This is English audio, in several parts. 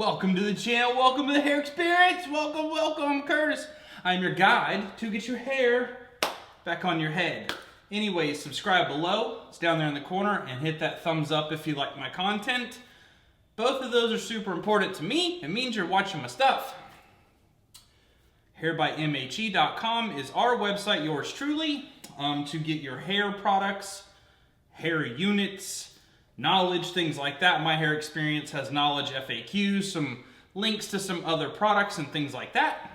Welcome to the channel, welcome to the hair experience, welcome, I'm Curtis. I'm your guide to get your hair back on your head. Anyways, subscribe below, it's down there in the corner, and hit that thumbs up if you like my content. Both of those are super important to me, it means you're watching my stuff. Hairbymhe.com is our website, yours truly, to get your hair products, hair units, knowledge, things like that. My Hair Experience has knowledge FAQs, some links to some other products and things like that.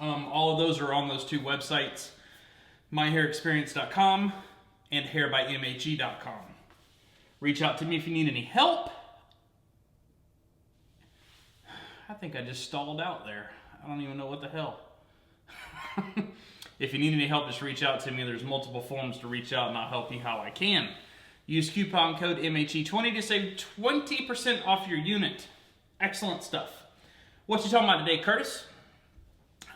All of those are on those two websites, myhairexperience.com and hairbymhe.com. Reach out to me if you need any help. I think I just stalled out there. I don't even know what the hell. If you need any help, just reach out to me. There's multiple forms to reach out and I'll help you how I can. Use coupon code MHE20 to save 20% off your unit. Excellent stuff. What you talking about today, Curtis?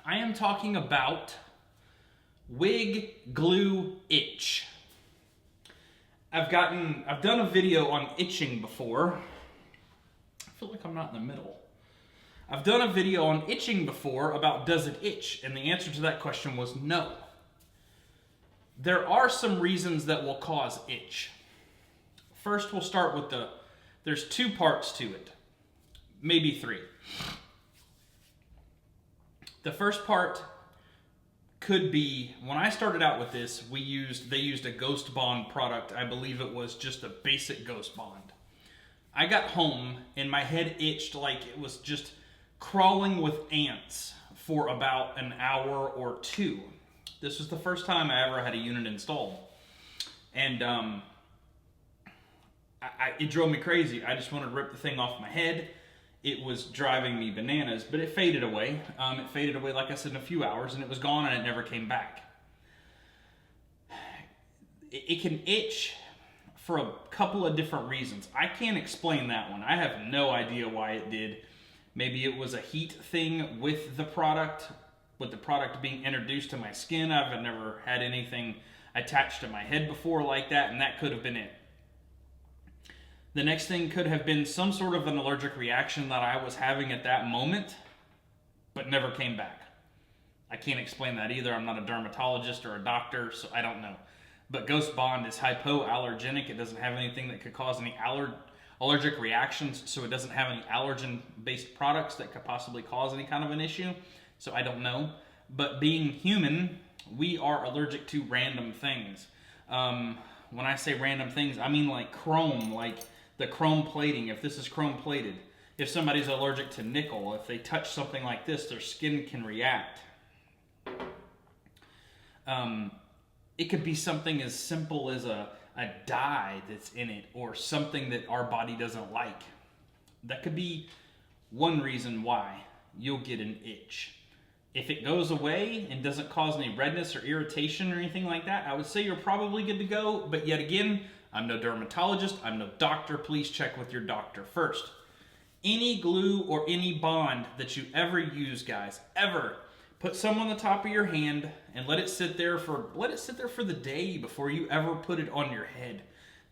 I am talking about wig glue itch. I've done a video on itching before. I feel like I'm not in the middle. I've done a video on itching before about does it itch? And the answer to that question was no. There are some reasons that will cause itch. First, we'll start with there's two parts to it, maybe three. The first part could be, when I started out with this, they used a Ghost Bond product. I believe it was just a basic Ghost Bond. I got home and my head itched like it was just crawling with ants for about an hour or two. This was the first time I ever had a unit installed. And it drove me crazy. I just wanted to rip the thing off my head. It was driving me bananas, but it faded away. It faded away, like I said, in a few hours, and it was gone and it never came back. It can itch for a couple of different reasons. I can't explain that one. I have no idea why it did. Maybe it was a heat thing with the product being introduced to my skin. I've never had anything attached to my head before like that, and that could have been it. The next thing could have been some sort of an allergic reaction that I was having at that moment, but never came back. I can't explain that either. I'm not a dermatologist or a doctor, so I don't know. But Ghost Bond is hypoallergenic. It doesn't have anything that could cause any allergic reactions, so it doesn't have any allergen-based products that could possibly cause any kind of an issue, so I don't know. But being human, we are allergic to random things. When I say random things, I mean like chrome, like the chrome plating, if this is chrome plated. If somebody's allergic to nickel, if they touch something like this, their skin can react. It could be something as simple as a dye that's in it, or something that our body doesn't like. That could be one reason why you'll get an itch. If it goes away and doesn't cause any redness or irritation or anything like that, I would say you're probably good to go. But yet again, I'm no dermatologist, I'm no doctor. Please check with your doctor first. Any glue or any bond that you ever use, guys, ever, put some on the top of your hand and let it sit there for the day before you ever put it on your head.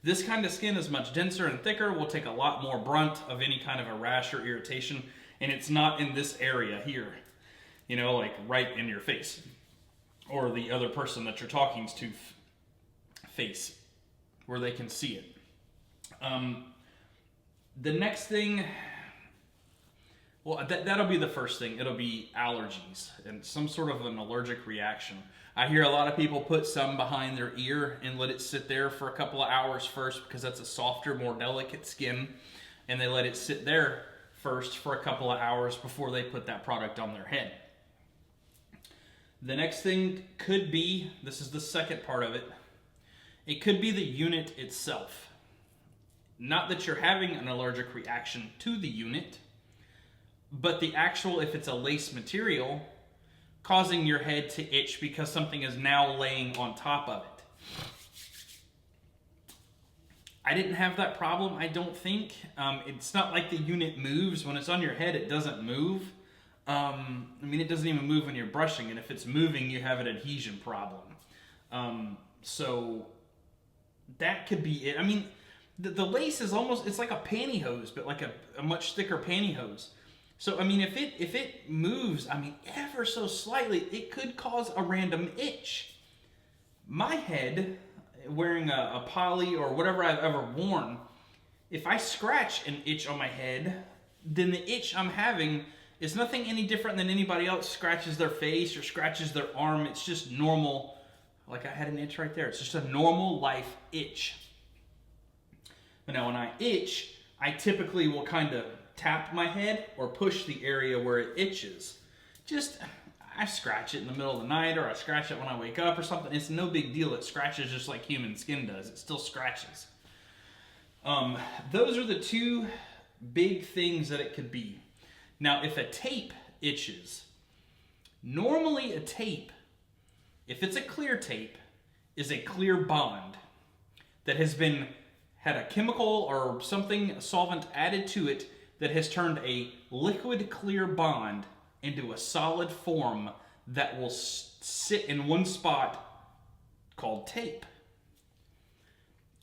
This kind of skin is much denser and thicker, will take a lot more brunt of any kind of a rash or irritation, and it's not in this area here. You know, like right in your face, or the other person that you're talking to face, where they can see it. The next thing, well, that'll be the first thing. It'll be allergies and some sort of an allergic reaction. I hear a lot of people put some behind their ear and let it sit there for a couple of hours first, because that's a softer, more delicate skin, and they let it sit there first for a couple of hours before they put that product on their head. The next thing could be, this is the second part of it, it could be the unit itself. Not that you're having an allergic reaction to the unit, but the actual, if it's a lace material, causing your head to itch because something is now laying on top of it. I didn't have that problem, I don't think. It's not like the unit moves. When it's on your head, it doesn't move. I mean, it doesn't even move when you're brushing, and if it's moving, you have an adhesion problem. So that could be it. I mean, the lace is almost, it's like a pantyhose, but like a much thicker pantyhose. So, I mean, if it moves, I mean, ever so slightly, it could cause a random itch. My head, wearing a poly or whatever I've ever worn, if I scratch an itch on my head, then the itch I'm having is nothing any different than anybody else scratches their face or scratches their arm. It's just normal. Like I had an itch right there. It's just a normal life itch. But now when I itch, I typically will kind of tap my head or push the area where it itches. I scratch it in the middle of the night, or I scratch it when I wake up or something. It's no big deal. It scratches just like human skin does. It still scratches. Those are the two big things that it could be. Now, if a tape itches, normally a tape, if it's a clear tape, is a clear bond that has had a chemical or something, a solvent added to it that has turned a liquid clear bond into a solid form that will sit in one spot called tape.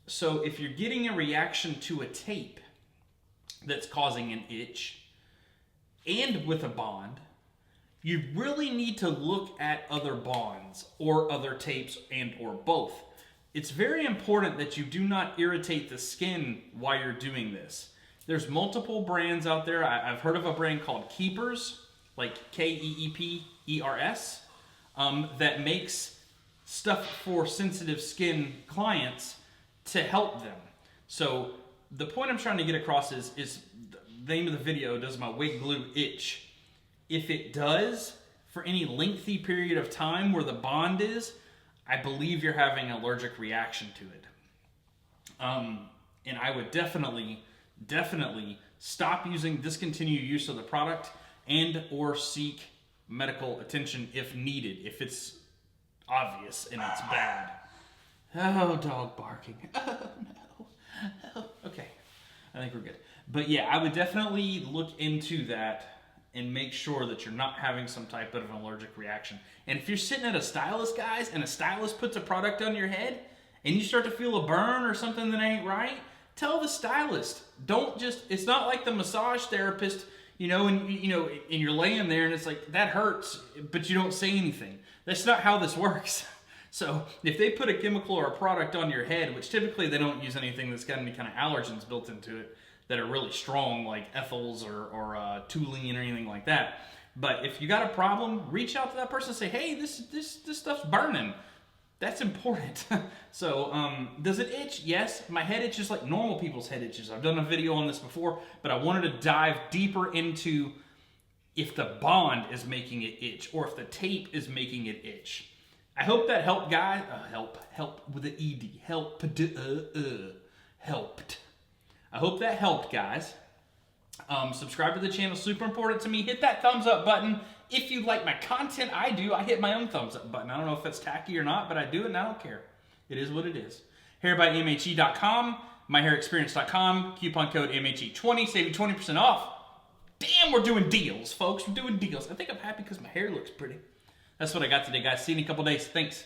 So if you're getting a reaction to a tape that's causing an itch and with a bond, you really need to look at other bonds or other tapes and or both. It's very important that you do not irritate the skin while you're doing this. There's multiple brands out there. I've heard of a brand called Keepers, like Keepers, that makes stuff for sensitive skin clients to help them. So the point I'm trying to get across is the name of the video, does my wig glue itch? If it does, for any lengthy period of time where the bond is, I believe you're having an allergic reaction to it. And I would definitely discontinue use of the product and or seek medical attention if needed, if it's obvious and it's bad. Oh, dog barking. Oh, no. Oh, okay, I think we're good. But yeah, I would definitely look into that and make sure that you're not having some type of an allergic reaction. And if you're sitting at a stylist, guys, and a stylist puts a product on your head and you start to feel a burn or something that ain't right, tell the stylist. Don't just, it's not like the massage therapist, and you're laying there and it's like, that hurts, but you don't say anything. That's not how this works. So if they put a chemical or a product on your head, which typically they don't use anything that's got any kind of allergens built into it that are really strong, like ethyls or toluene or anything like that. But if you got a problem, reach out to that person and say, hey, this stuff's burning. That's important. So, does it itch? Yes. My head itches like normal people's head itches. I've done a video on this before, but I wanted to dive deeper into if the bond is making it itch or if the tape is making it itch. I hope that helped, guys. Help with the ED. Helped. I hope that helped, guys. Subscribe to the channel, super important to me. Hit that thumbs up button. If you like my content, I do. I hit my own thumbs up button. I don't know if that's tacky or not, but I do it and I don't care. It is what it is. Hairbymhe.com, myhairexperience.com, coupon code MHE20, save you 20% off. Damn, we're doing deals, folks. We're doing deals. I think I'm happy because my hair looks pretty. That's what I got today, guys. See you in a couple days. Thanks.